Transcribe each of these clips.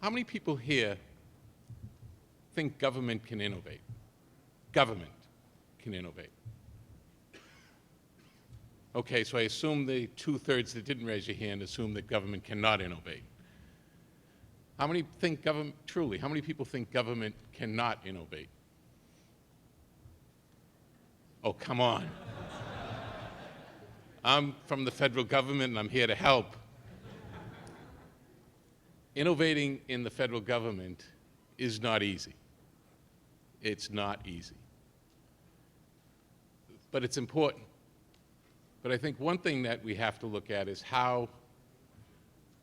How many people here think government can innovate? Government can innovate. Okay, so I assume the 2/3 that didn't raise your hand assume that government cannot innovate. How many think government, truly, how many people think government cannot innovate? Oh, come on. I'm from the federal government and I'm here to help. Innovating in the federal government is not easy. It's not easy. But it's important. But I think one thing that we have to look at is how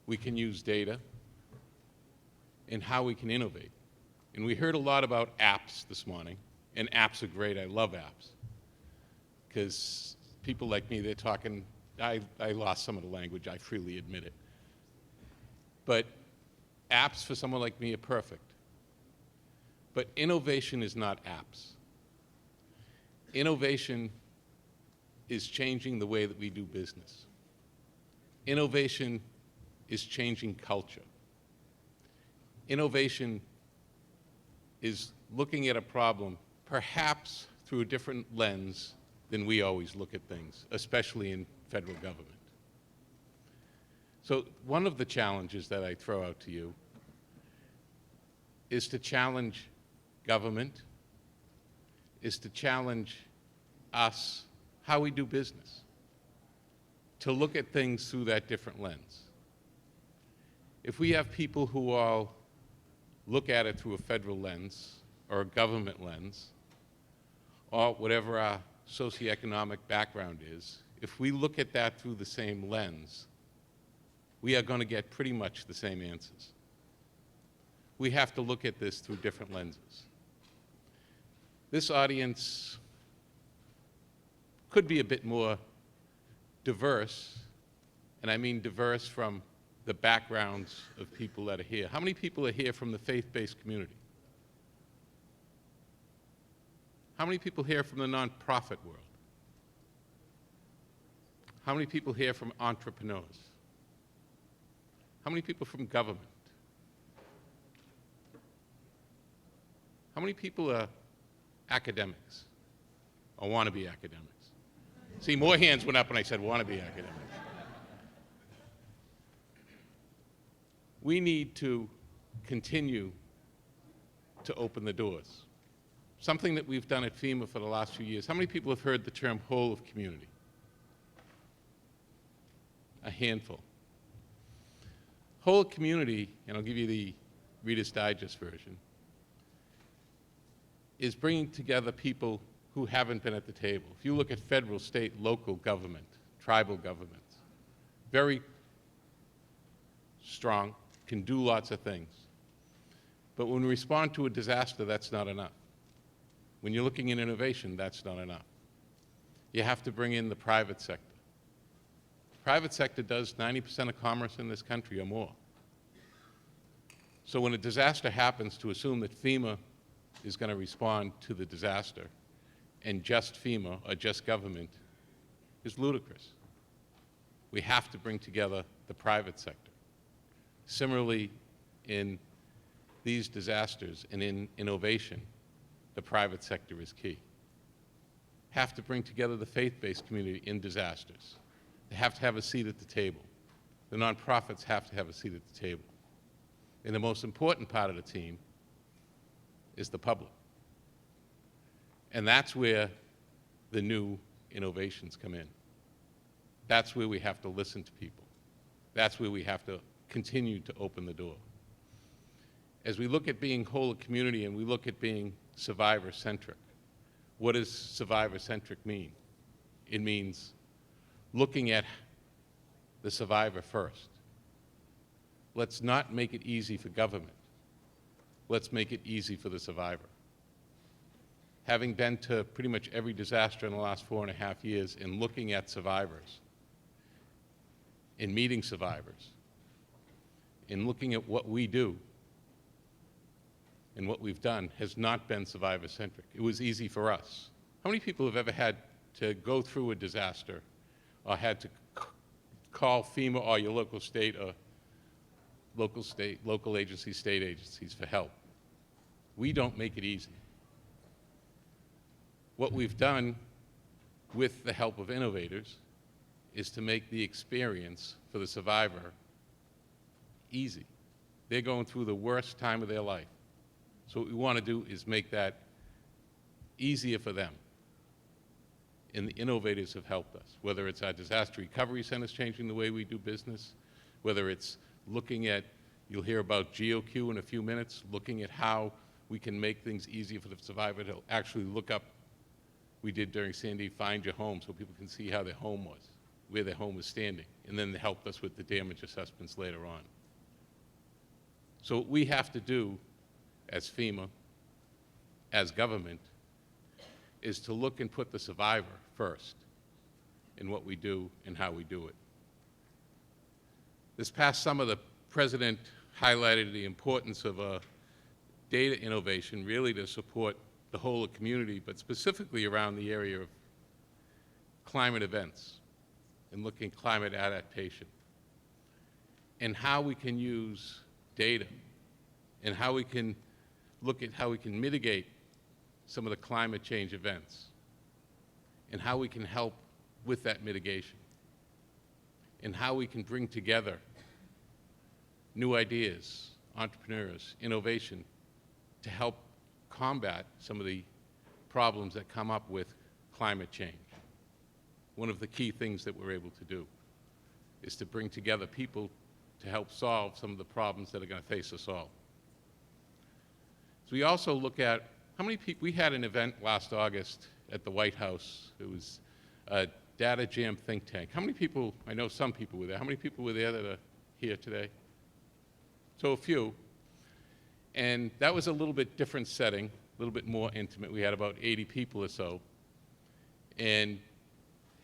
we can use data and how we can innovate. And we heard a lot about apps this morning, and apps are great. I love apps. Because people like me, they're talking, I lost some of the language, I freely admit it. But apps for someone like me are perfect. But innovation is not apps. Innovation is changing the way that we do business. Innovation is changing culture. Innovation is looking at a problem perhaps through a different lens than we always look at things, especially in federal government. So one of the challenges that I throw out to you is to challenge government, is to challenge us, how we do business, to look at things through that different lens. If we have people who all look at it through a federal lens or a government lens, or whatever our socioeconomic background is, if we look at that through the same lens, we are going to get pretty much the same answers. We have to look at this through different lenses. This audience could be a bit more diverse, and I mean diverse from the backgrounds of people that are here. How many people are here from the faith-based community? How many people here from the nonprofit world? How many people here from entrepreneurs? How many people from government? How many people are academics or want to be academics? See, more hands went up when I said want to be academics. We need to continue to open the doors. Something that we've done at FEMA for the last few years. How many people have heard the term whole of community? A handful. Whole of community, and I'll give you the Reader's Digest version, is bringing together people who haven't been at the table. If you look at federal, state, local government, tribal governments, very strong, can do lots of things. But when we respond to a disaster, that's not enough. When you're looking at innovation, that's not enough. You have to bring in the private sector. The private sector does 90% of commerce in this country or more. So when a disaster happens, to assume that FEMA is going to respond to the disaster and just FEMA or just government is ludicrous. We have to bring together the private sector. Similarly, in these disasters and in innovation, the private sector is key. Have to bring together the faith-based community in disasters. They have to have a seat at the table. The nonprofits have to have a seat at the table. And the most important part of the team is the public. And that's where the new innovations come in. That's where we have to listen to people. That's where we have to continue to open the door. As we look at being whole of community and we look at being survivor-centric, what does survivor-centric mean? It means looking at the survivor first. Let's not make it easy for government. Let's make it easy for the survivor. Having been to pretty much every disaster in the last 4.5 years and looking at survivors, in meeting survivors, in looking at what we do and what we've done has not been survivor-centric. It was easy for us. How many people have ever had to go through a disaster or had to call FEMA or your local state or local agencies, state agencies for help. We don't make it easy. What we've done with the help of innovators is to make the experience for the survivor easy. They're going through the worst time of their life. So what we want to do is make that easier for them. And the innovators have helped us, whether it's our disaster recovery centers changing the way we do business, whether it's looking at, you'll hear about GeoQ in a few minutes, looking at how we can make things easier for the survivor to actually look up. We did during Sandy, find your home, so people can see how their home was, where their home was standing, and then they helped us with the damage assessments later on. So what we have to do as FEMA, as government, is to look and put the survivor first in what we do and how we do it. This past summer, the President highlighted the importance of data innovation really to support the whole community, but specifically around the area of climate events and looking at climate adaptation and how we can use data and how we can look at how we can mitigate some of the climate change events and how we can help with that mitigation and how we can bring together new ideas, entrepreneurs, innovation to help combat some of the problems that come up with climate change. One of the key things that we're able to do is to bring together people to help solve some of the problems that are going to face us all. So we also look at how many people, we had an event last August at the White House. It was a Data Jam think tank. How many people, I know some people were there, how many people were there that are here today? So a few. And that was a little bit different setting, a little bit more intimate. We had about 80 people or so, and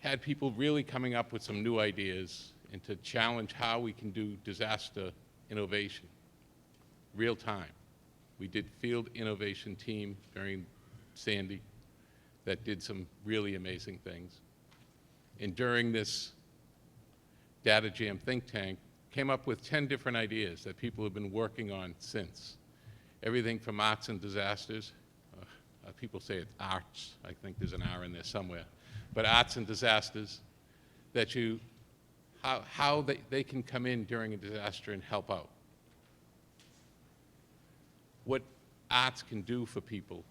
had people really coming up with some new ideas and to challenge how we can do disaster innovation, real time. We did field innovation team during Sandy that did some really amazing things. And during this Data Jam think tank, came up with 10 different ideas that people have been working on since. Everything from arts and disasters. People say it's arts. I think there's an R in there somewhere. But arts and disasters, that how they can come in during a disaster and help out. What arts can do for people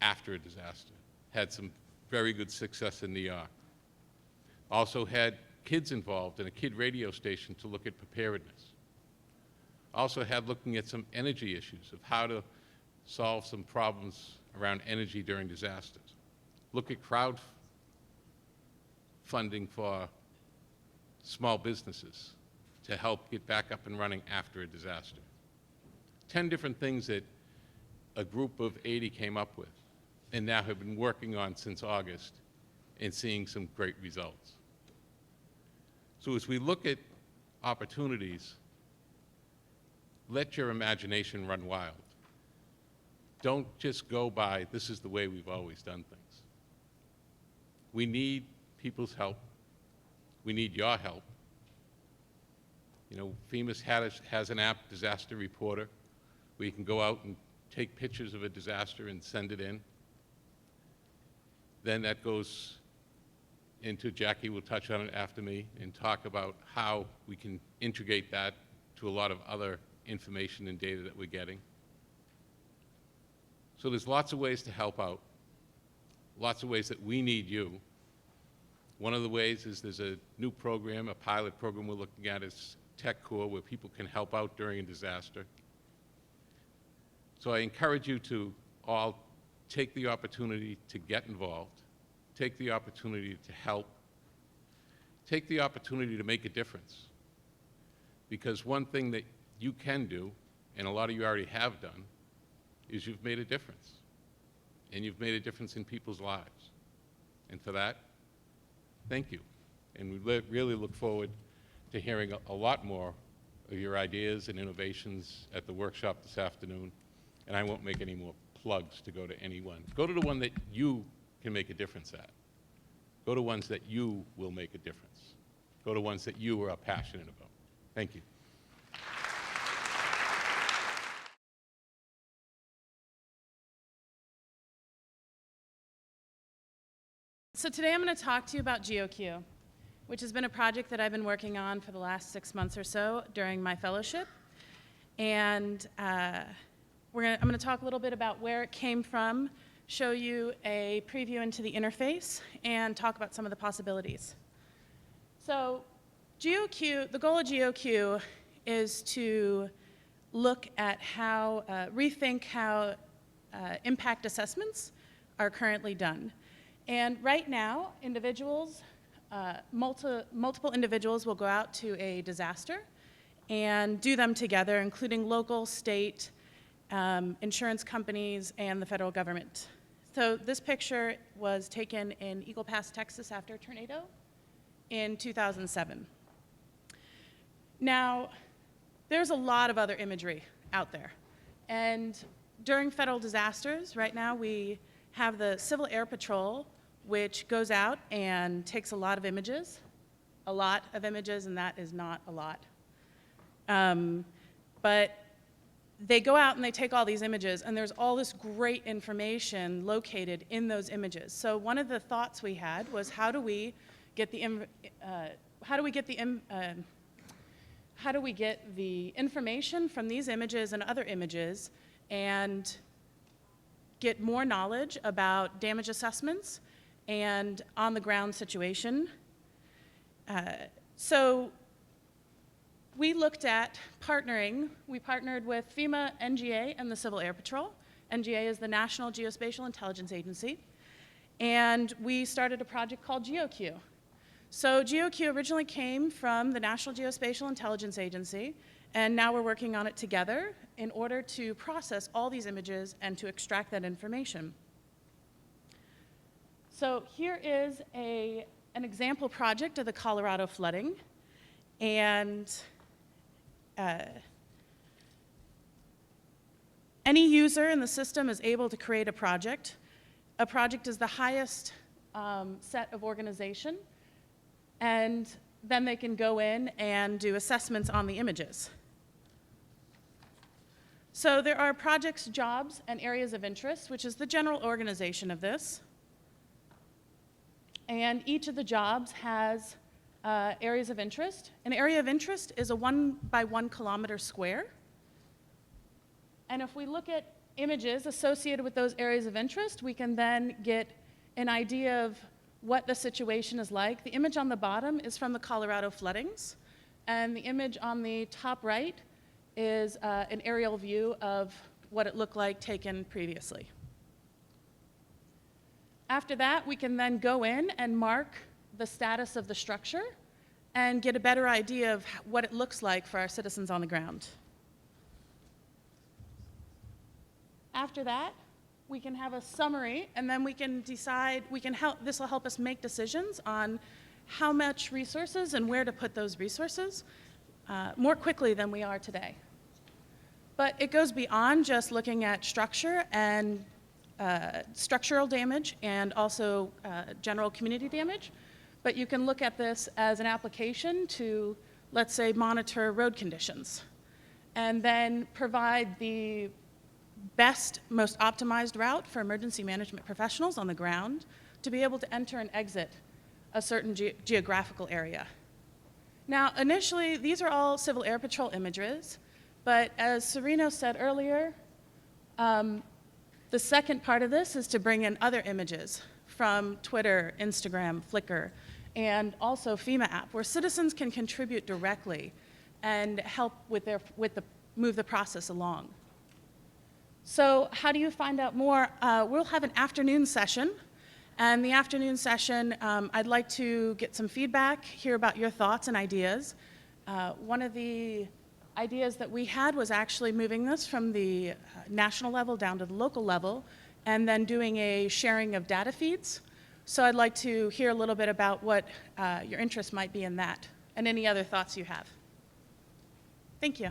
after a disaster. Had some very good success in New York. Also had kids involved in a kid radio station to look at preparedness. Also had looking at some energy issues of how to solve some problems around energy during disasters. Look at crowdfunding for small businesses to help get back up and running after a disaster. 10 different things that a group of 80 came up with and now have been working on since August and seeing some great results. So as we look at opportunities, let your imagination run wild. Don't just go by, this is the way we've always done things. We need people's help. We need your help. You know, FEMA has an app, Disaster Reporter, where you can go out and take pictures of a disaster and send it in. Then that goes into, Jackie will touch on it after me, and talk about how we can integrate that to a lot of other information and data that we're getting. So there's lots of ways to help out, lots of ways that we need you. One of the ways is there's a new program, a pilot program we're looking at is Tech Core, where people can help out during a disaster. So I encourage you to all take the opportunity to get involved, take the opportunity to help, take the opportunity to make a difference. Because one thing that you can do, and a lot of you already have done, is you've made a difference. And you've made a difference in people's lives. And for that, thank you. And we really look forward to hearing a lot more of your ideas and innovations at the workshop this afternoon. And I won't make any more plugs to go to anyone. Go to the one that you can make a difference at. Go to ones that you will make a difference. Go to ones that you are passionate about. Thank you. So today I'm going to talk to you about GeoQ, which has been a project that I've been working on for the last 6 months or so during my fellowship. And I'm going to talk a little bit about where it came from, show you a preview into the interface, and talk about some of the possibilities. So GeoQ, the goal of GeoQ is to look at how, rethink how impact assessments are currently done. And right now, individuals, multiple individuals will go out to a disaster and do them together, including local, state, insurance companies, and the federal government. So this picture was taken in Eagle Pass, Texas after a tornado in 2007. Now, there's a lot of other imagery out there. And during federal disasters, right now we have the Civil Air Patrol, which goes out and takes a lot of images, and that is not a lot. But they go out and they take all these images, and there's all this great information located in those images. So one of the thoughts we had was, how do we get the information from these images and other images and get more knowledge about damage assessments and on-the-ground situation. So we looked at partnering. We partnered with FEMA, NGA, and the Civil Air Patrol. NGA is the National Geospatial Intelligence Agency. And we started a project called GeoQ. So GeoQ originally came from the National Geospatial Intelligence Agency, and now we're working on it together in order to process all these images and to extract that information. So here is an example project of the Colorado flooding. And any user in the system is able to create a project. A project is the highest set of organization, and then they can go in and do assessments on the images. So there are projects, jobs, and areas of interest, which is the general organization of this. And each of the jobs has areas of interest. An area of interest is a 1 by 1 kilometer square. And if we look at images associated with those areas of interest, we can then get an idea of what the situation is like. The image on the bottom is from the Colorado floodings, and the image on the top right is an aerial view of what it looked like taken previously. After that, we can then go in and mark the status of the structure and get a better idea of what it looks like for our citizens on the ground. After that, we can have a summary, and then we can decide, this will help us make decisions on how much resources and where to put those resources more quickly than we are today. But it goes beyond just looking at structure and structural damage and also general community damage. But you can look at this as an application to, let's say, monitor road conditions and then provide the best, most optimized route for emergency management professionals on the ground to be able to enter and exit a certain geographical area. Now, initially, these are all Civil Air Patrol images, but as Serino said earlier, the second part of this is to bring in other images from Twitter, Instagram, Flickr, and also FEMA app, where citizens can contribute directly and help move the process along. So how do you find out more? We'll have an afternoon session. And the afternoon session, I'd like to get some feedback, hear about your thoughts and ideas. One of the ideas that we had was actually moving this from the national level down to the local level and then doing a sharing of data feeds. So I'd like to hear a little bit about what your interest might be in that and any other thoughts you have. Thank you.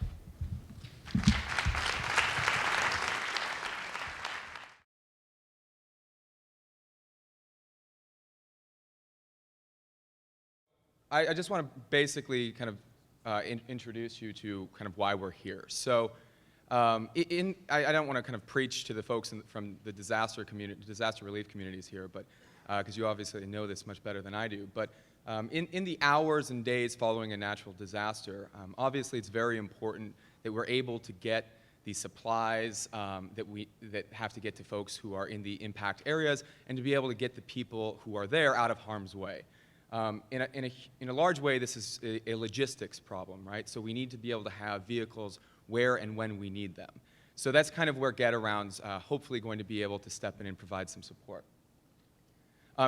I just want to basically kind of introduce you to kind of why we're here. So I don't want to kind of preach to the folks from the disaster relief communities here, but because you obviously know this much better than I do. But in the hours and days following a natural disaster, obviously it's very important that we're able to get the supplies that have to get to folks who are in the impact areas, and to be able to get the people who are there out of harm's way. In a large way, this is a logistics problem, right? So we need to be able to have vehicles where and when we need them. So that's kind of where GetAround's hopefully going to be able to step in and provide some support.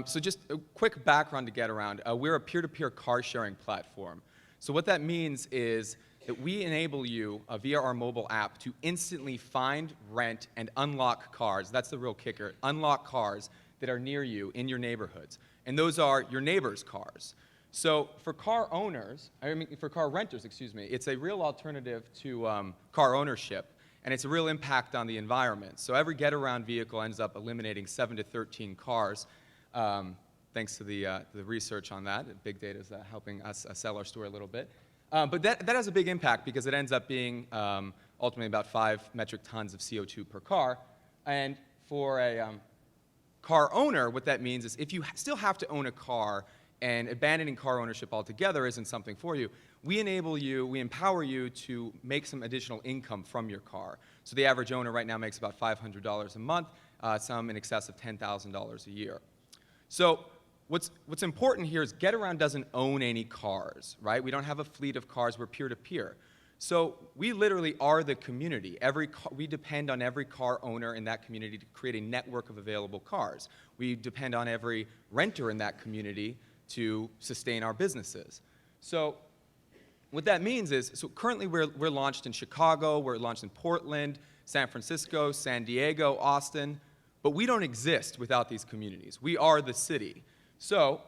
So just a quick background to GetAround. We're a peer-to-peer car-sharing platform. So what that means is that we enable you, via our mobile app, to instantly find, rent, and unlock cars. That's the real kicker. Unlock cars that are near you in your neighborhoods. And those are your neighbors' cars. So for car renters, excuse me, it's a real alternative to car ownership, and it's a real impact on the environment. So every GetAround vehicle ends up eliminating 7 to 13 cars, thanks to the research on that. Big data is helping us sell our story a little bit. But that has a big impact because it ends up being ultimately about 5 metric tons of CO2 per car. And for a car owner, what that means is if you still have to own a car and abandoning car ownership altogether isn't something for you, we empower you to make some additional income from your car. So the average owner right now makes about $500 a month, some in excess of $10,000 a year. So what's important here is GetAround doesn't own any cars, right? We don't have a fleet of cars. We're peer-to-peer. So we literally are the community. We depend on every car owner in that community to create a network of available cars. We depend on every renter in that community to sustain our businesses. So what that means is, so currently we're launched in Chicago, we're launched in Portland, San Francisco, San Diego, Austin, but we don't exist without these communities. We are the city. So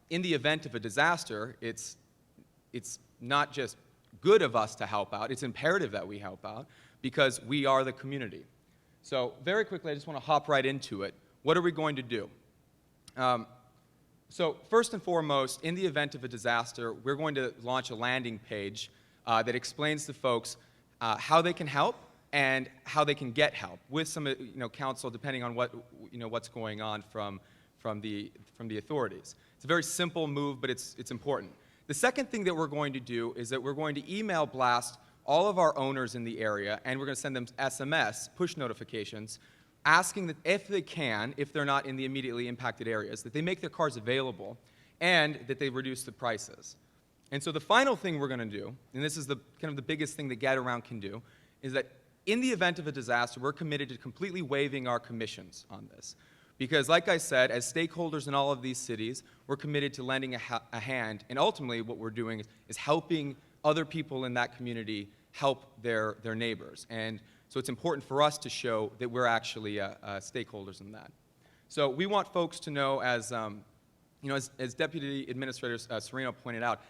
in the event of a disaster, it's not just good of us to help out, it's imperative that we help out because we are the community. So very quickly, I just want to hop right into it. What are we going to do? So first and foremost, in the event of a disaster, we're going to launch a landing page that explains to folks how they can help and how they can get help with some counsel depending on what's going on from the authorities. It's a very simple move, but it's important. The second thing that we're going to do is that we're going to email blast all of our owners in the area, and we're going to send them SMS, push notifications, asking that if they can, if they're not in the immediately impacted areas, that they make their cars available and that they reduce the prices. And so the final thing we're going to do, and this is kind of the biggest thing that GetAround can do, is that in the event of a disaster, we're committed to completely waiving our commissions on this. Because like I said, as stakeholders in all of these cities, we're committed to lending a hand, and ultimately what we're doing is helping other people in that community help their neighbors. And so it's important for us to show that we're actually stakeholders in that. So we want folks to know, as Deputy Administrator Serino pointed out,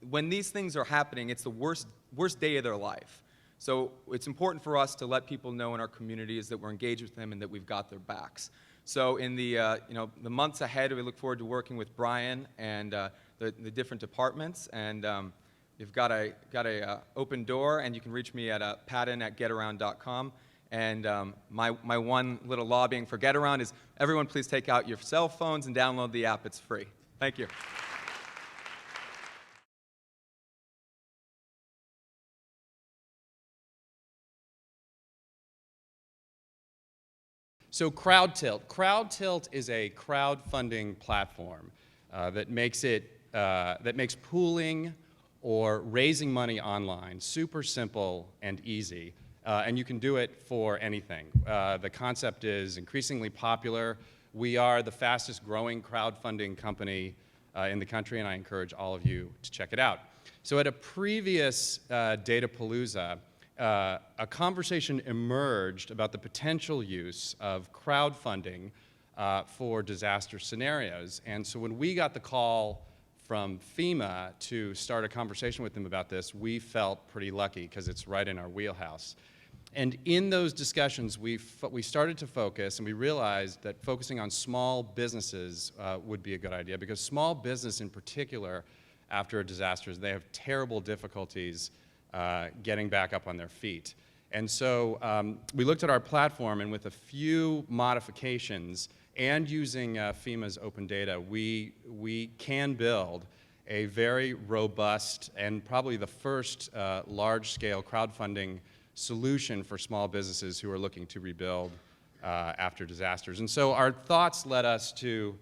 when these things are happening, it's the worst day of their life. So it's important for us to let people know in our communities that we're engaged with them and that we've got their backs. So in the months ahead, we look forward to working with Brian and the different departments. And you've got a open door, and you can reach me at patton@getaround.com. And my one little lobbying for GetAround is everyone please take out your cell phones and download the app. It's free. Thank you. So CrowdTilt is a crowdfunding platform that makes pooling or raising money online super simple and easy, and you can do it for anything. The concept is increasingly popular. We are the fastest growing crowdfunding company in the country, and I encourage all of you to check it out. So at a previous Datapalooza, a conversation emerged about the potential use of crowdfunding for disaster scenarios. And so when we got the call from FEMA to start a conversation with them about this, we felt pretty lucky because it's right in our wheelhouse. And in those discussions, we started to focus, and we realized that focusing on small businesses would be a good idea, because small business in particular, after a disaster, they have terrible difficulties getting back up on their feet. And so we looked at our platform, and with a few modifications, and using FEMA's open data, we can build a very robust and probably the first large-scale crowdfunding solution for small businesses who are looking to rebuild after disasters. And so our thoughts led us to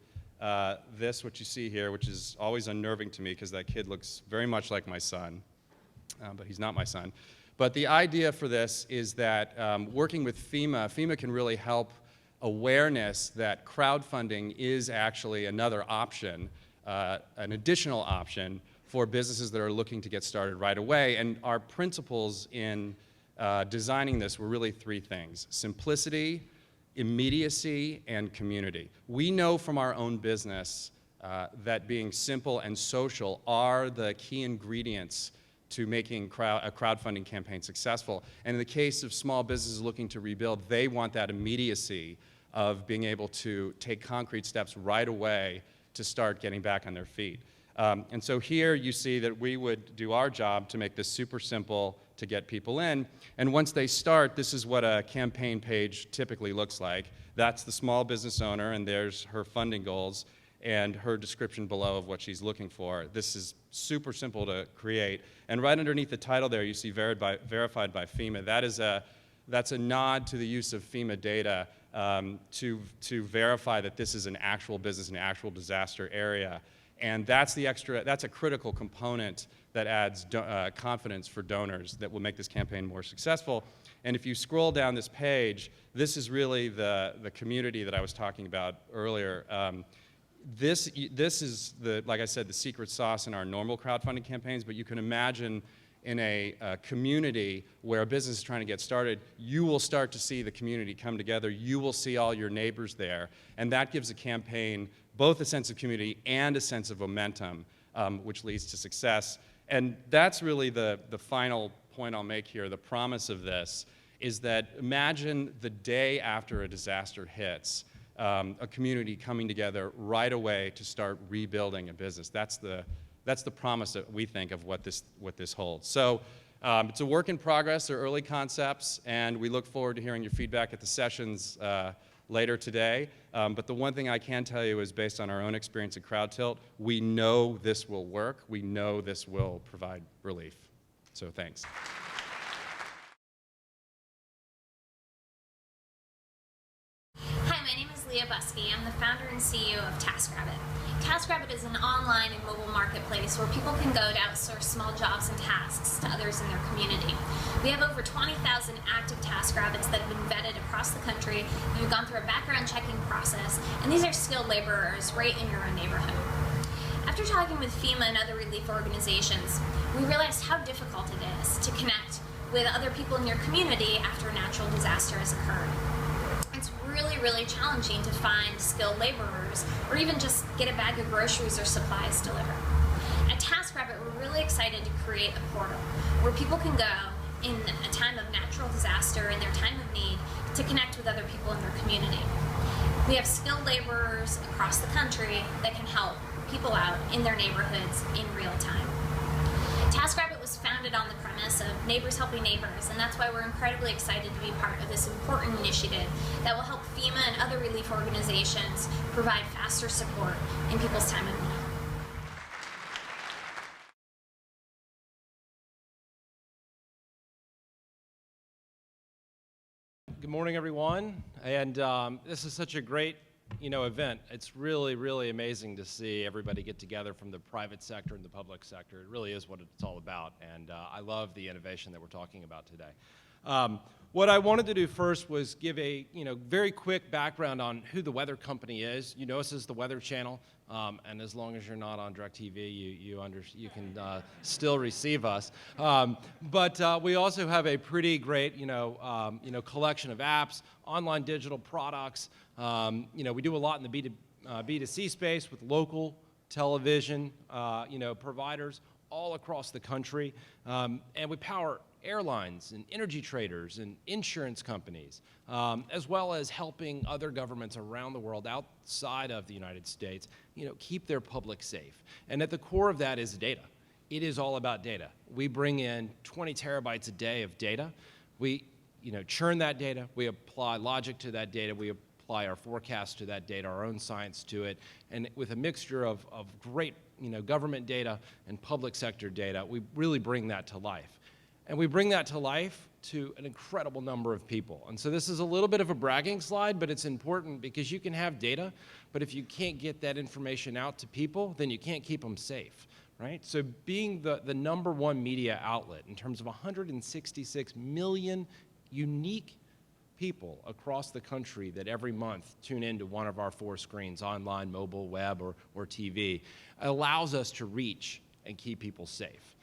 this, what you see here, which is always unnerving to me because that kid looks very much like my son, but he's not my son. But the idea for this is that working with FEMA can really help awareness that crowdfunding is actually another option, an additional option for businesses that are looking to get started right away. And our principles in designing this were really three things: simplicity, immediacy, and community. We know from our own business that being simple and social are the key ingredients to making a crowdfunding campaign successful. And in the case of small businesses looking to rebuild, they want that immediacy of being able to take concrete steps right away to start getting back on their feet. And so here you see that we would do our job to make this super simple to get people in. And once they start, this is what a campaign page typically looks like. That's the small business owner, and there's her funding goals and her description below of what she's looking for. This is super simple to create. And right underneath the title there, you see verified by FEMA. That's a nod to the use of FEMA data to verify that this is an actual business, an actual disaster area. And that's a critical component that adds confidence for donors that will make this campaign more successful. And if you scroll down this page, this is really the community that I was talking about earlier. This is, like I said, the secret sauce in our normal crowdfunding campaigns, but you can imagine in a community where a business is trying to get started, you will start to see the community come together. You will see all your neighbors there, and that gives a campaign both a sense of community and a sense of momentum, which leads to success. And that's really the final point I'll make here. The promise of this is that imagine the day after a disaster hits, a community coming together right away to start rebuilding a business. That's the promise that we think of what this holds. So it's a work in progress. They're early concepts, and we look forward to hearing your feedback at the sessions later today. But the one thing I can tell you is, based on our own experience at CrowdTilt, we know this will work. We know this will provide relief. So thanks. I'm the founder and CEO of TaskRabbit. TaskRabbit is an online and mobile marketplace where people can go to outsource small jobs and tasks to others in their community. We have over 20,000 active TaskRabbits that have been vetted across the country and have gone through a background checking process, and these are skilled laborers right in your own neighborhood. After talking with FEMA and other relief organizations, we realized how difficult it is to connect with other people in your community after a natural disaster has occurred. It's really, really challenging to find skilled laborers or even just get a bag of groceries or supplies delivered. At TaskRabbit, we're really excited to create a portal where people can go in a time of natural disaster, in their time of need, to connect with other people in their community. We have skilled laborers across the country that can help people out in their neighborhoods in real time. TaskRabbit was founded on the premise of neighbors helping neighbors, and that's why we're incredibly excited to be part of this important initiative that will help FEMA and other relief organizations provide faster support in people's time of need. Good morning, everyone. And this is such a great, event. It's really, really amazing to see everybody get together from the private sector and the public sector. It really is what it's all about. And I love the innovation that we're talking about today. What I wanted to do first was give a, very quick background on who the Weather Company is. You know us as the Weather Channel, and as long as you're not on DirecTV, you can still receive us. But we also have a pretty great, collection of apps, online digital products. We do a lot in the B2C space with local television, providers all across the country, and we power airlines and energy traders and insurance companies, as well as helping other governments around the world outside of the United States, keep their public safe. And at the core of that is data. It is all about data. We bring in 20 terabytes a day of data. We, churn that data. We apply logic to that data. We apply apply our forecast to that data, our own science to it, and with a mixture of great government data and public sector data, we really bring that to life. And we bring that to life to an incredible number of people. And so this is a little bit of a bragging slide, but it's important because you can have data, but if you can't get that information out to people, then you can't keep them safe, right? So being the #1 media outlet in terms of 166 million unique people across the country that every month tune into one of our 4 screens, online, mobile, web, or TV, allows us to reach and keep people safe.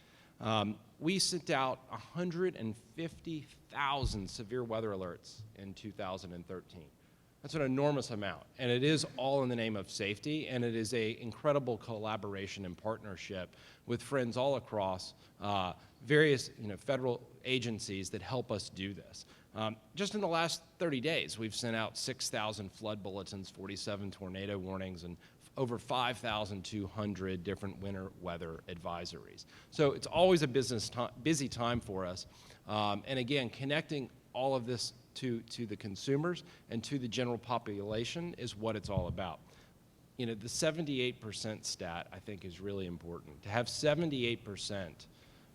We sent out 150,000 severe weather alerts in 2013. That's an enormous amount, and it is all in the name of safety, and it is an incredible collaboration and partnership with friends all across various federal agencies that help us do this. Just in the last 30 days, we've sent out 6,000 flood bulletins, 47 tornado warnings, and over 5,200 different winter weather advisories. So it's always a busy time for us. And again, connecting all of this to the consumers and to the general population is what it's all about. The 78% stat, I think, is really important. To have 78%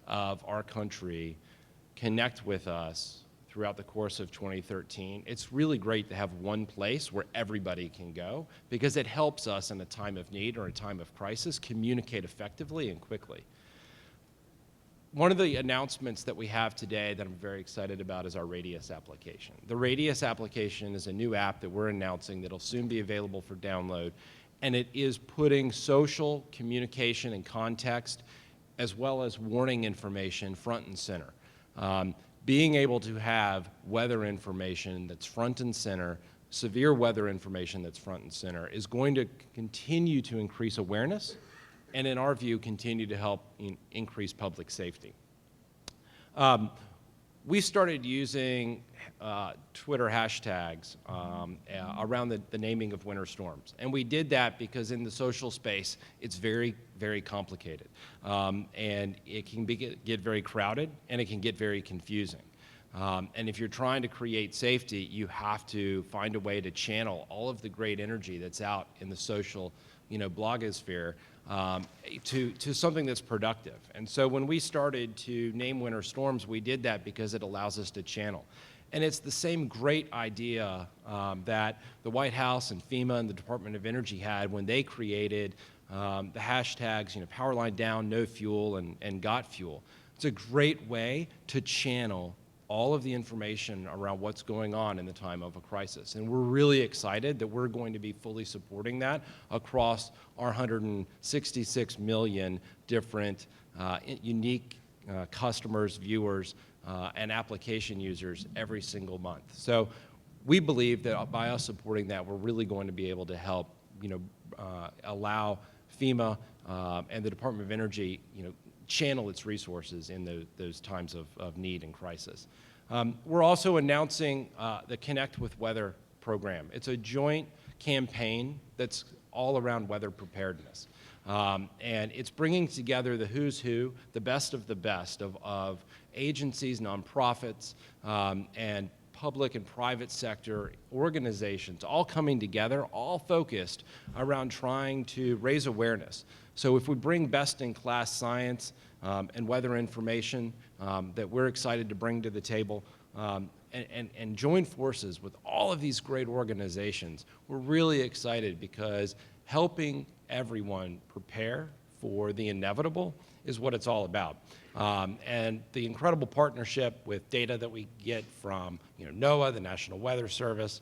of our country connect with us throughout the course of 2013, it's really great to have one place where everybody can go because it helps us in a time of need or a time of crisis communicate effectively and quickly. One of the announcements that we have today that I'm very excited about is our Radius application. The Radius application is a new app that we're announcing that'll soon be available for download, and it is putting social communication and context as well as warning information front and center. Being able to have weather information that's front and center, severe weather information that's front and center, is going to continue to increase awareness and, in our view, continue to help increase public safety. We started using Twitter hashtags around the naming of winter storms. And we did that because in the social space, it's very, very complicated. And it can get very crowded, and it can get very confusing. And if you're trying to create safety, you have to find a way to channel all of the great energy that's out in the social blogosphere to something that's productive. And so when we started to name winter storms, we did that because it allows us to channel. And it's the same great idea that the White House and FEMA and the Department of Energy had when they created the hashtags, Powerline Down, No Fuel, and Got Fuel. It's a great way to channel all of the information around what's going on in the time of a crisis. And we're really excited that we're going to be fully supporting that across our 166 million different unique customers, viewers, and application users every single month. So we believe that by us supporting that, we're really going to be able to help allow FEMA and the Department of Energy channel its resources in those times of need and crisis. We're also announcing the Connect with Weather program. It's a joint campaign that's all around weather preparedness. And it's bringing together the who's who, the best of agencies, nonprofits, and public and private sector organizations all coming together, all focused around trying to raise awareness. So if we bring best-in-class science and weather information that we're excited to bring to the table and join forces with all of these great organizations, we're really excited because helping everyone prepare for the inevitable is what it's all about. And the incredible partnership with data that we get from NOAA, the National Weather Service,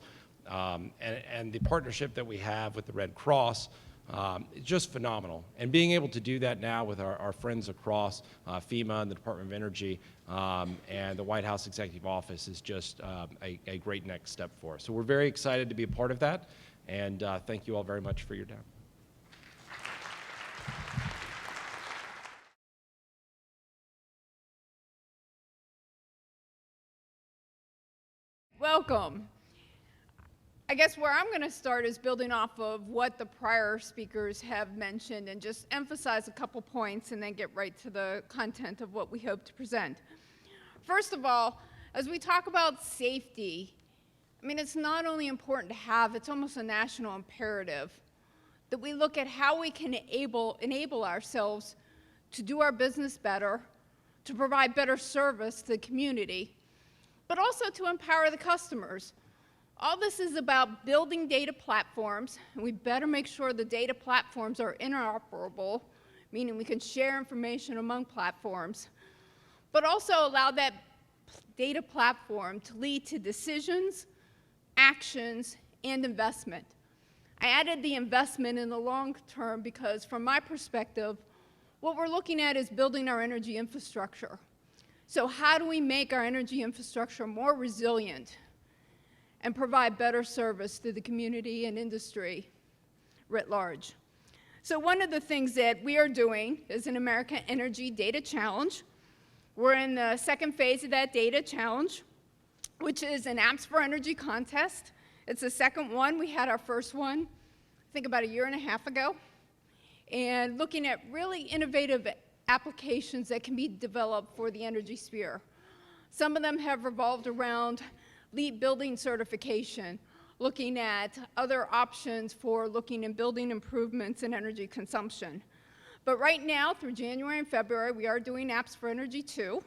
and the partnership that we have with the Red Cross, it's just phenomenal. And being able to do that now with our friends across FEMA and the Department of Energy and the White House Executive Office is just a great next step for us. So we're very excited to be a part of that, and thank you all very much for your time. Welcome. I guess where I'm going to start is building off of what the prior speakers have mentioned and just emphasize a couple points and then get right to the content of what we hope to present. First of all, as we talk about safety, I mean, it's not only important to have, it's almost a national imperative that we look at how we can enable ourselves to do our business better, to provide better service to the community, but also to empower the customers. All this is about building data platforms, and we better make sure the data platforms are interoperable, meaning we can share information among platforms, but also allow that data platform to lead to decisions, actions, and investment. I added the investment in the long term because from my perspective, what we're looking at is building our energy infrastructure. So how do we make our energy infrastructure more resilient and provide better service to the community and industry writ large? So one of the things that we are doing is an American Energy Data Challenge. We're in the second phase of that data challenge, which is an Apps for Energy contest. It's the second one. We had our first one, I think about 1.5 years ago, and looking at really innovative applications that can be developed for the energy sphere. Some of them have revolved around LEED building certification, looking at other options for looking and building improvements in energy consumption. But right now, through January and February, we are doing Apps for Energy 2.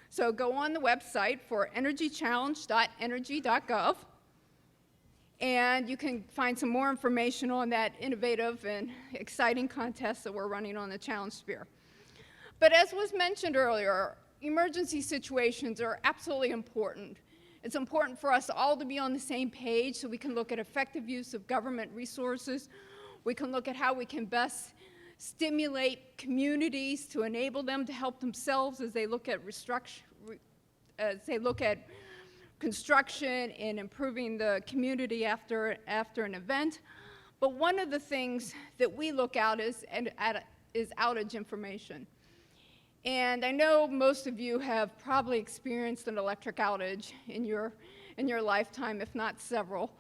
So go on the website for energychallenge.energy.gov, and you can find some more information on that innovative and exciting contest that we're running on the challenge sphere. But as was mentioned earlier, emergency situations are absolutely important. It's important for us all to be on the same page so we can look at effective use of government resources. We can look at how we can best stimulate communities to enable them to help themselves as they look at construction and improving the community after an event. But one of the things that we look out is outage information. And I know most of you have probably experienced an electric outage in your lifetime, if not several.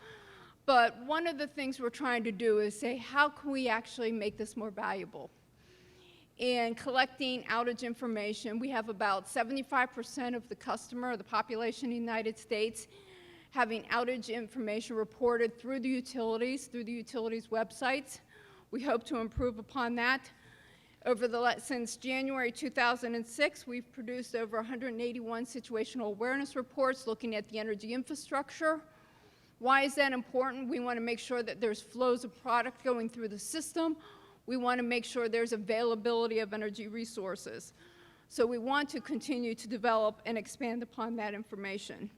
But one of the things we're trying to do is say, how can we actually make this more valuable? In collecting outage information, we have about 75% of the population in the United States, having outage information reported through the utilities websites. We hope to improve upon that. Since January 2006, we've produced over 181 situational awareness reports looking at the energy infrastructure. Why is that important? We want to make sure that there's flows of product going through the system. We want to make sure there's availability of energy resources. So we want to continue to develop and expand upon that information.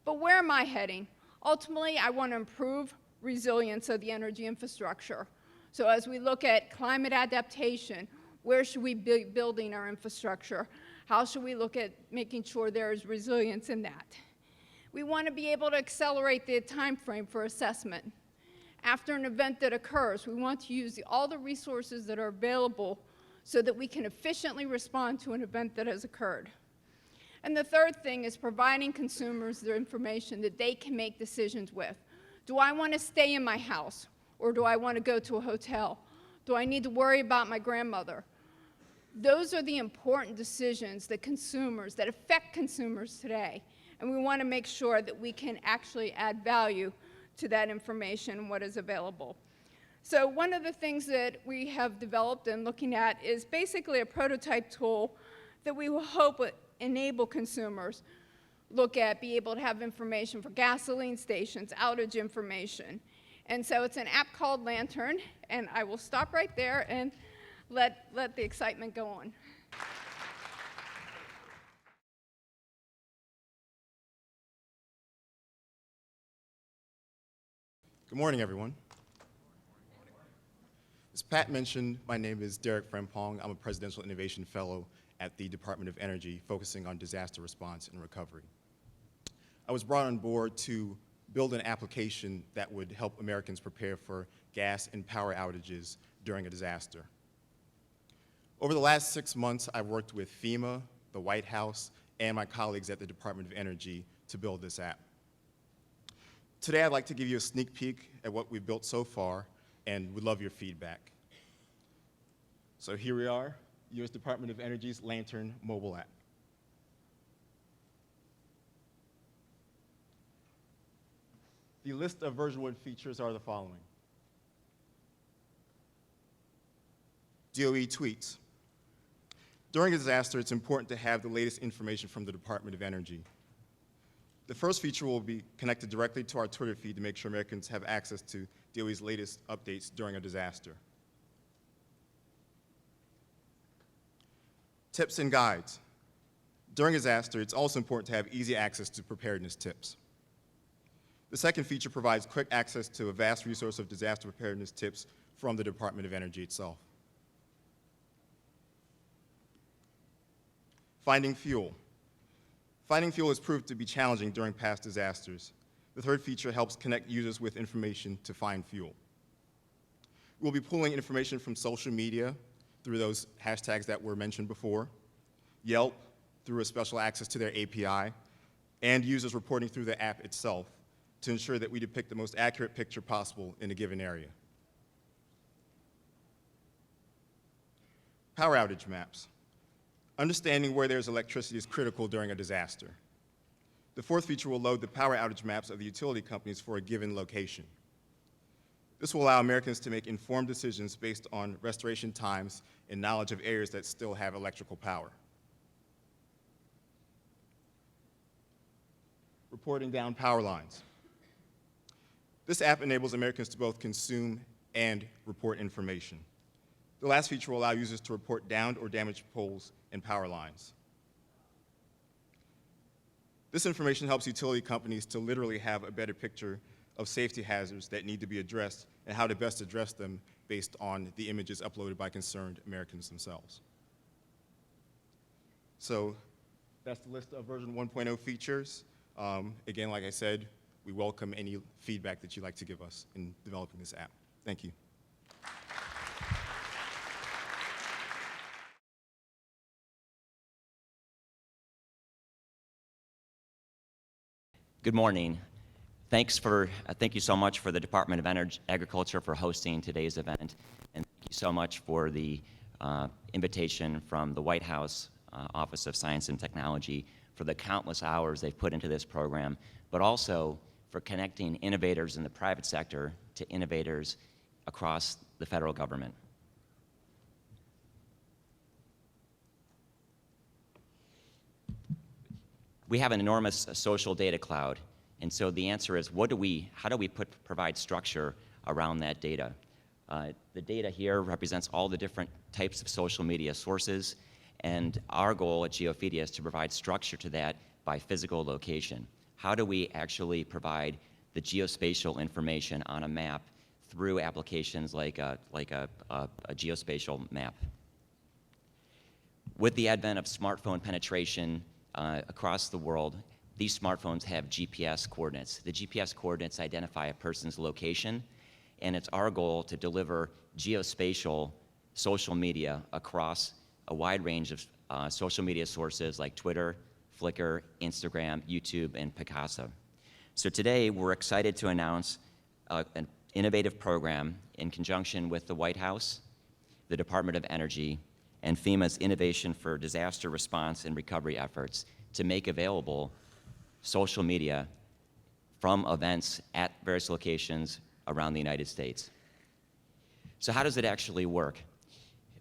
But where am I heading? Ultimately, I want to improve resilience of the energy infrastructure. So as we look at climate adaptation, where should we be building our infrastructure? How should we look at making sure there is resilience in that? We want to be able to accelerate the time frame for assessment. After an event that occurs, we want to use all the resources that are available so that we can efficiently respond to an event that has occurred. And the third thing is providing consumers the information that they can make decisions with. Do I want to stay in my house, or do I want to go to a hotel? Do I need to worry about my grandmother? Those are the important decisions that affect consumers today. And we want to make sure that we can actually add value to that information and what is available. So one of the things that we have developed and looking at is basically a prototype tool that we will hope would enable consumers be able to have information for gasoline stations, outage information. And so it's an app called Lantern, and I will stop right there and let the excitement go on. Good morning, everyone. As Pat mentioned, my name is Derek Frempong. I'm a Presidential Innovation Fellow at the Department of Energy, focusing on disaster response and recovery. I was brought on board to build an application that would help Americans prepare for gas and power outages during a disaster. Over the last 6 months, I've worked with FEMA, the White House, and my colleagues at the Department of Energy to build this app. Today, I'd like to give you a sneak peek at what we've built so far, and would love your feedback. So here we are, U.S. Department of Energy's Lantern mobile app. The list of version 1 features are the following. DOE tweets. During a disaster, it's important to have the latest information from the Department of Energy. The first feature will be connected directly to our Twitter feed to make sure Americans have access to DOE's latest updates during a disaster. Tips and guides. During a disaster, it's also important to have easy access to preparedness tips. The second feature provides quick access to a vast resource of disaster preparedness tips from the Department of Energy itself. Finding fuel. Finding fuel has proved to be challenging during past disasters. The third feature helps connect users with information to find fuel. We'll be pulling information from social media through those hashtags that were mentioned before, Yelp through a special access to their API, and users reporting through the app itself to ensure that we depict the most accurate picture possible in a given area. Power outage maps. Understanding where there's electricity is critical during a disaster. The fourth feature will load the power outage maps of the utility companies for a given location. This will allow Americans to make informed decisions based on restoration times and knowledge of areas that still have electrical power. Reporting down power lines. This app enables Americans to both consume and report information. The last feature will allow users to report downed or damaged poles and power lines. This information helps utility companies to literally have a better picture of safety hazards that need to be addressed and how to best address them based on the images uploaded by concerned Americans themselves. So that's the list of version 1.0 features. Again, like I said, we welcome any feedback that you'd like to give us in developing this app. Thank you. Good morning. Thank you so much for the Department of Agriculture for hosting today's event, and thank you so much for the invitation from the White House Office of Science and Technology for the countless hours they've put into this program, but also for connecting innovators in the private sector to innovators across the federal government. We have an enormous social data cloud, and so the answer is, how do we provide structure around that data? The data here represents all the different types of social media sources, and our goal at Geophedia is to provide structure to that by physical location. How do we actually provide the geospatial information on a map through applications like a geospatial map? With the advent of smartphone penetration across the world, these smartphones have GPS coordinates. The GPS coordinates identify a person's location, and it's our goal to deliver geospatial social media across a wide range of social media sources like Twitter, Flickr, Instagram, YouTube, and Picasa. So today, we're excited to announce an innovative program in conjunction with the White House, the Department of Energy, and FEMA's Innovation for Disaster Response and Recovery efforts to make available social media from events at various locations around the United States. So how does it actually work?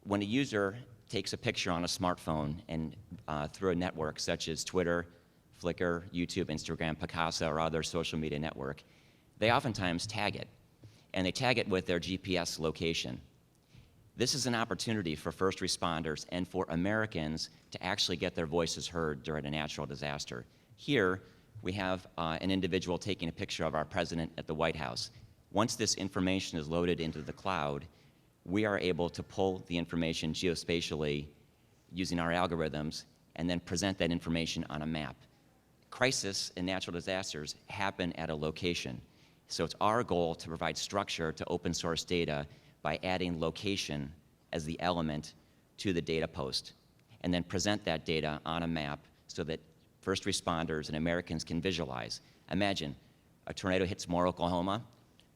When a user takes a picture on a smartphone and through a network such as Twitter, Flickr, YouTube, Instagram, Picasa, or other social media network, they oftentimes tag it, and they tag it with their GPS location. This is an opportunity for first responders and for Americans to actually get their voices heard during a natural disaster. Here, we have an individual taking a picture of our president at the White House. Once this information is loaded into the cloud, we are able to pull the information geospatially using our algorithms and then present that information on a map. Crisis and natural disasters happen at a location. So it's our goal to provide structure to open source data by adding location as the element to the data post, and then present that data on a map so that first responders and Americans can visualize. Imagine a tornado hits Moore, Oklahoma.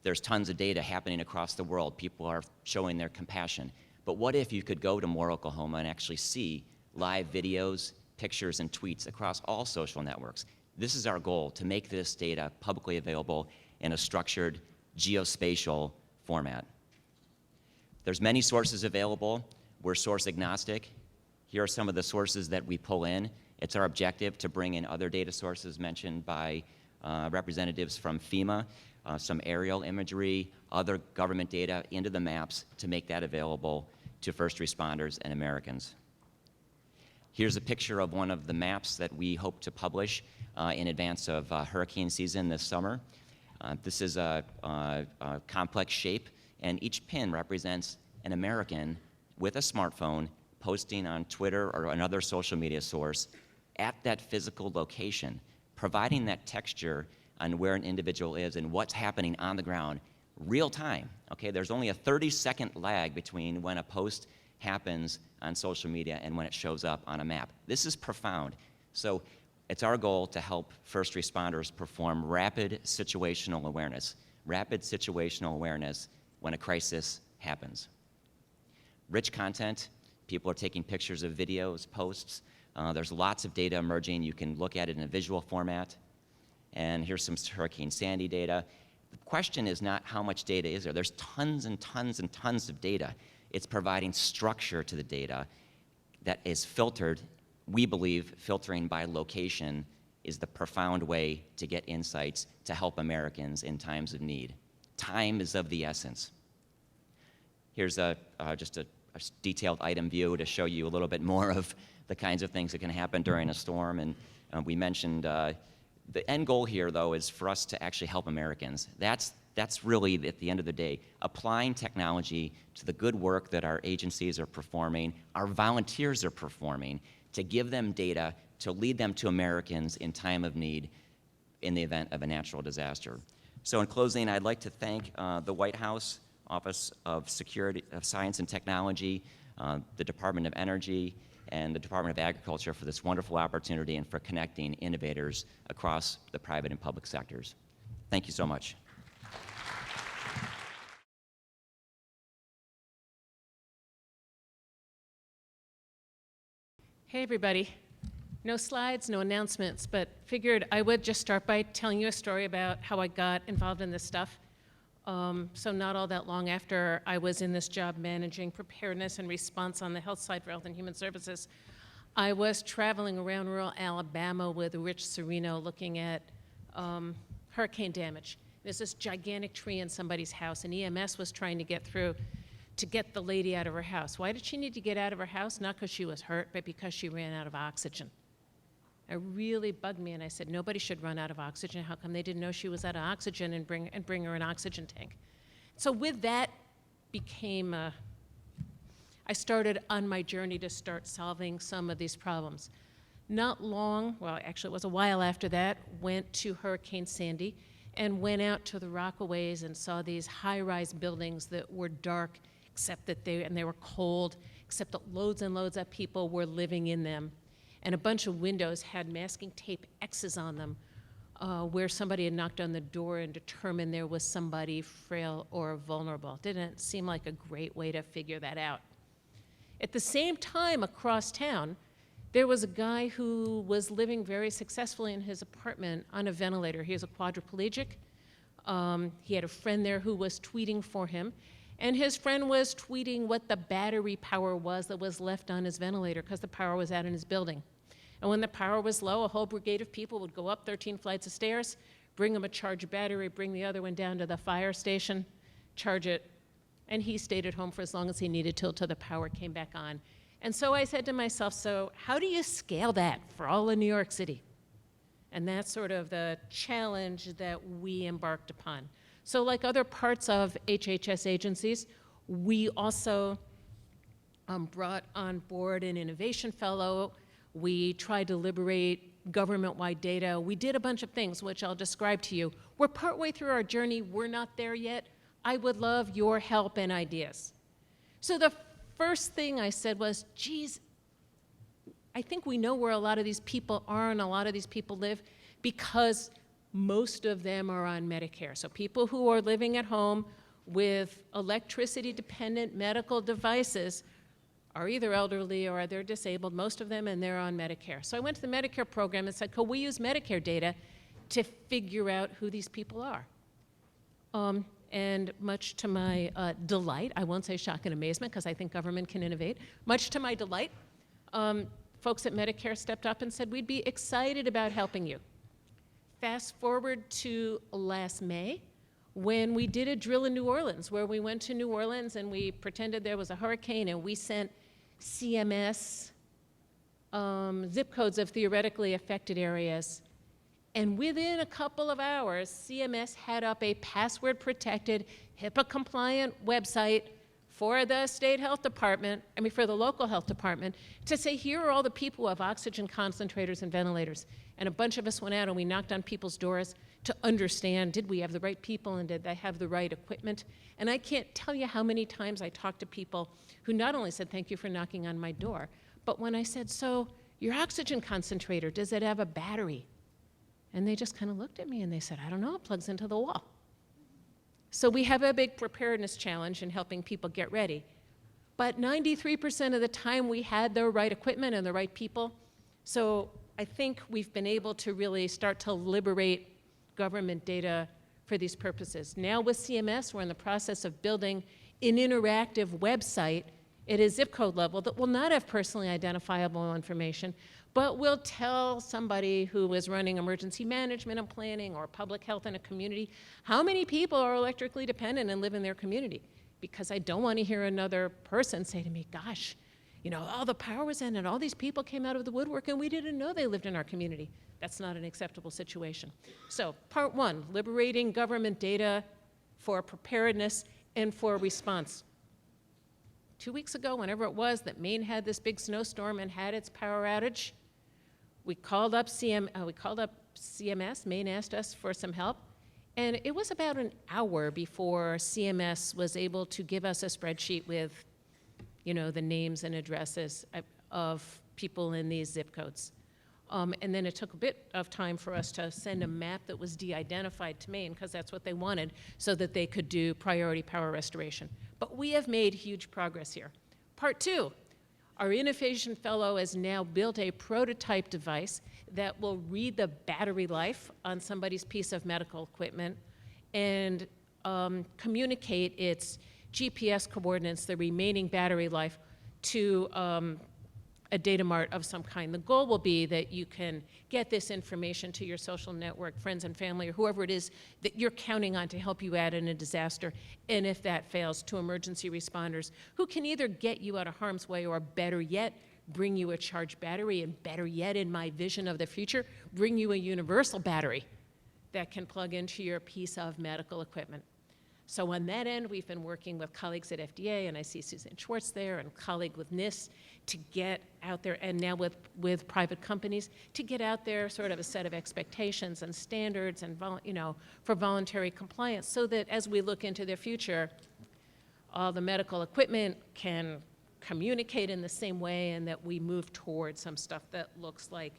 There's tons of data happening across the world. People are showing their compassion. But what if you could go to Moore, Oklahoma and actually see live videos, pictures, and tweets across all social networks? This is our goal, to make this data publicly available in a structured geospatial format. There's many sources available. We're source agnostic. Here are some of the sources that we pull in. It's our objective to bring in other data sources mentioned by representatives from FEMA, some aerial imagery, other government data into the maps to make that available to first responders and Americans. Here's a picture of one of the maps that we hope to publish in advance of hurricane season this summer. This is a complex shape, and each pin represents an American with a smartphone posting on Twitter or another social media source at that physical location, providing that texture on where an individual is and what's happening on the ground real time. Okay, there's only a 30-second lag between when a post happens on social media and when it shows up on a map. This is profound. So it's our goal to help first responders perform rapid situational awareness when a crisis happens. Rich content, people are taking pictures of videos, posts. There's lots of data emerging. You can look at it in a visual format. And here's some Hurricane Sandy data. The question is not how much data is there. There's tons and tons and tons of data. It's providing structure to the data that is filtered. We believe filtering by location is the profound way to get insights to help Americans in times of need. Time is of the essence. Here's just a detailed item view to show you a little bit more of the kinds of things that can happen during a storm. And we mentioned the end goal here, though, is for us to actually help Americans. That's really, at the end of the day, applying technology to the good work that our agencies are performing, our volunteers are performing, to give them data, to lead them to Americans in time of need in the event of a natural disaster. So in closing, I'd like to thank the White House Office of Science and Technology, the Department of Energy, and the Department of Agriculture for this wonderful opportunity and for connecting innovators across the private and public sectors. Thank you so much. Hey, everybody. No slides, no announcements, but figured I would just start by telling you a story about how I got involved in this stuff. So not all that long after I was in this job managing preparedness and response on the health side for Health and Human Services, I was traveling around rural Alabama with Rich Serino looking at hurricane damage. There's this gigantic tree in somebody's house, and EMS was trying to get through to get the lady out of her house. Why did she need to get out of her house? Not because she was hurt, but because she ran out of oxygen. It really bugged me, and I said, nobody should run out of oxygen. How come they didn't know she was out of oxygen and bring her an oxygen tank? So with that became, I started on my journey to start solving some of these problems. Not long, well, actually it was a while after that, went to Hurricane Sandy and went out to the Rockaways and saw these high-rise buildings that were dark, except that they were cold, except that loads and loads of people were living in them. And a bunch of windows had masking tape X's on them where somebody had knocked on the door and determined there was somebody frail or vulnerable. Didn't seem like a great way to figure that out. At the same time, across town, there was a guy who was living very successfully in his apartment on a ventilator. He was a quadriplegic. He had a friend there who was tweeting for him. And his friend was tweeting what the battery power was that was left on his ventilator because the power was out in his building. And when the power was low, a whole brigade of people would go up 13 flights of stairs, bring him a charged battery, bring the other one down to the fire station, charge it, and he stayed at home for as long as he needed till the power came back on. And so I said to myself, so how do you scale that for all of New York City? And that's sort of the challenge that we embarked upon. So like other parts of HHS agencies, we also brought on board an innovation fellow. We tried to liberate government-wide data. We did a bunch of things, which I'll describe to you. We're partway through our journey. We're not there yet. I would love your help and ideas. So the first thing I said was, geez, I think we know where a lot of these people are and a lot of these people live because most of them are on Medicare. So people who are living at home with electricity-dependent medical devices are either elderly or they're disabled, most of them, and they're on Medicare. So I went to the Medicare program and said, could we use Medicare data to figure out who these people are? And much to my delight, I won't say shock and amazement because I think government can innovate. Much to my delight, folks at Medicare stepped up and said, we'd be excited about helping you. Fast forward to last May, when we did a drill in New Orleans, where we went to New Orleans and we pretended there was a hurricane and we sent CMS zip codes of theoretically affected areas. And within a couple of hours, CMS had up a password-protected, HIPAA-compliant website for the state health department, for the local health department, to say, here are all the people who have oxygen concentrators and ventilators. And a bunch of us went out and we knocked on people's doors to understand, did we have the right people and did they have the right equipment? And I can't tell you how many times I talked to people who not only said, thank you for knocking on my door, but when I said, so your oxygen concentrator, does it have a battery? And they just kind of looked at me and they said, I don't know, it plugs into the wall. So we have a big preparedness challenge in helping people get ready. But 93% of the time we had the right equipment and the right people. So I think we've been able to really start to liberate government data for these purposes. Now with CMS, we're in the process of building an interactive website at a zip code level that will not have personally identifiable information, but will tell somebody who is running emergency management and planning or public health in a community how many people are electrically dependent and live in their community. Because I don't want to hear another person say to me, gosh, you know, all the power was in and all these people came out of the woodwork and we didn't know they lived in our community. That's not an acceptable situation. So part one, liberating government data for preparedness and for response. 2 weeks ago, whenever it was that Maine had this big snowstorm and had its power outage, we called up CMS. Maine asked us for some help, and it was about an hour before CMS was able to give us a spreadsheet with, you know, the names and addresses of people in these zip codes. And then it took a bit of time for us to send a map that was de-identified to Maine, because that's what they wanted, so that they could do priority power restoration. But we have made huge progress here. Part two, our innovation fellow has now built a prototype device that will read the battery life on somebody's piece of medical equipment and communicate its GPS coordinates, the remaining battery life, to a data mart of some kind. The goal will be that you can get this information to your social network, friends and family, or whoever it is that you're counting on to help you out in a disaster, and if that fails, to emergency responders who can either get you out of harm's way or, better yet, bring you a charged battery, and better yet, in my vision of the future, bring you a universal battery that can plug into your piece of medical equipment. So on that end, we've been working with colleagues at FDA, and I see Suzanne Schwartz there, and a colleague with NIST, to get out there, and now with private companies, to get out there sort of a set of expectations and standards and for voluntary compliance, so that as we look into the future, all the medical equipment can communicate in the same way, and that we move towards some stuff that looks like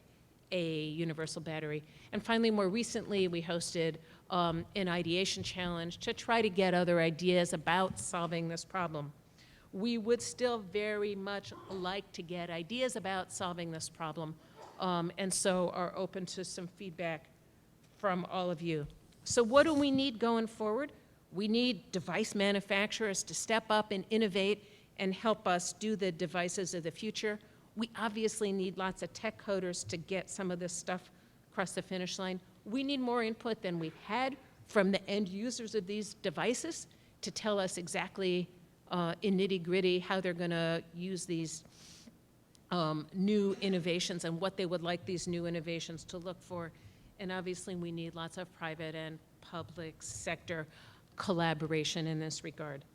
a universal battery. And finally, more recently, we hosted an ideation challenge to try to get other ideas about solving this problem. We would still very much like to get ideas about solving this problem, and so are open to some feedback from all of you. So what do we need going forward? We need device manufacturers to step up and innovate and help us do the devices of the future. We obviously need lots of tech coders to get some of this stuff across the finish line. We need more input than we've had from the end users of these devices to tell us exactly in nitty-gritty how they're going to use these new innovations and what they would like these new innovations to look for. And obviously we need lots of private and public sector collaboration in this regard.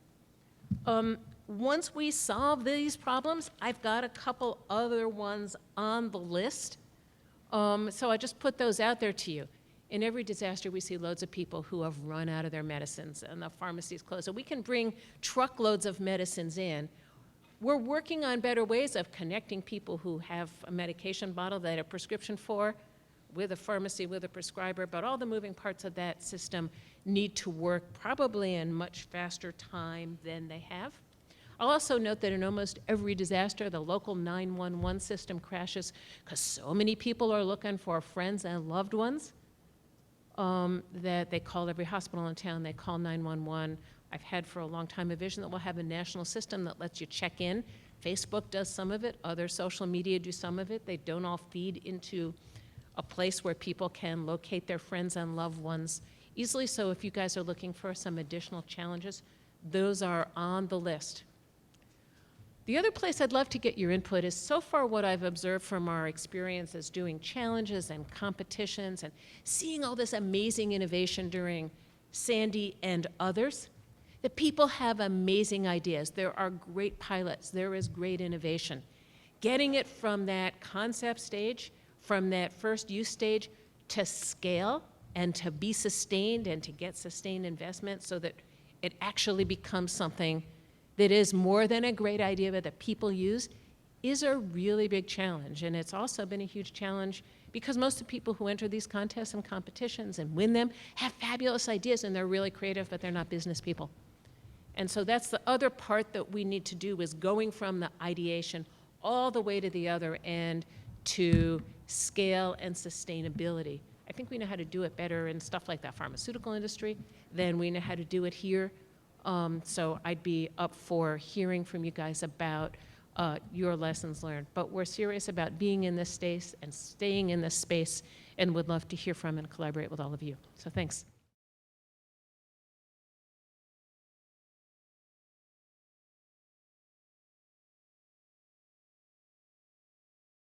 Once we solve these problems, I've got a couple other ones on the list. So I just put those out there to you. In every disaster, we see loads of people who have run out of their medicines and the pharmacy's closed. So we can bring truckloads of medicines in. We're working on better ways of connecting people who have a medication bottle that a prescription for with a pharmacy, with a prescriber, but all the moving parts of that system need to work probably in much faster time than they have. I'll also note that in almost every disaster, the local 911 system crashes because so many people are looking for friends and loved ones. that they call every hospital in town, they call 911. I've had for a long time a vision that we'll have a national system that lets you check in. Facebook does some of it, other social media do some of it. They don't all feed into a place where people can locate their friends and loved ones easily. So if you guys are looking for some additional challenges, those are on the list. The other place I'd love to get your input is, so far what I've observed from our experience as doing challenges and competitions and seeing all this amazing innovation during Sandy and others, that people have amazing ideas. There are great pilots. There is great innovation. Getting it from that concept stage, from that first use stage, to scale and to be sustained and to get sustained investment so that it actually becomes something that is more than a great idea but that people use, is a really big challenge. And it's also been a huge challenge because most of the people who enter these contests and competitions and win them have fabulous ideas and they're really creative, but they're not business people. And so that's the other part that we need to do, is going from the ideation all the way to the other end to scale and sustainability. I think we know how to do it better in stuff like that pharmaceutical industry than we know how to do it here. So I'd be up for hearing from you guys about your lessons learned. But we're serious about being in this space and staying in this space, and would love to hear from and collaborate with all of you. So thanks.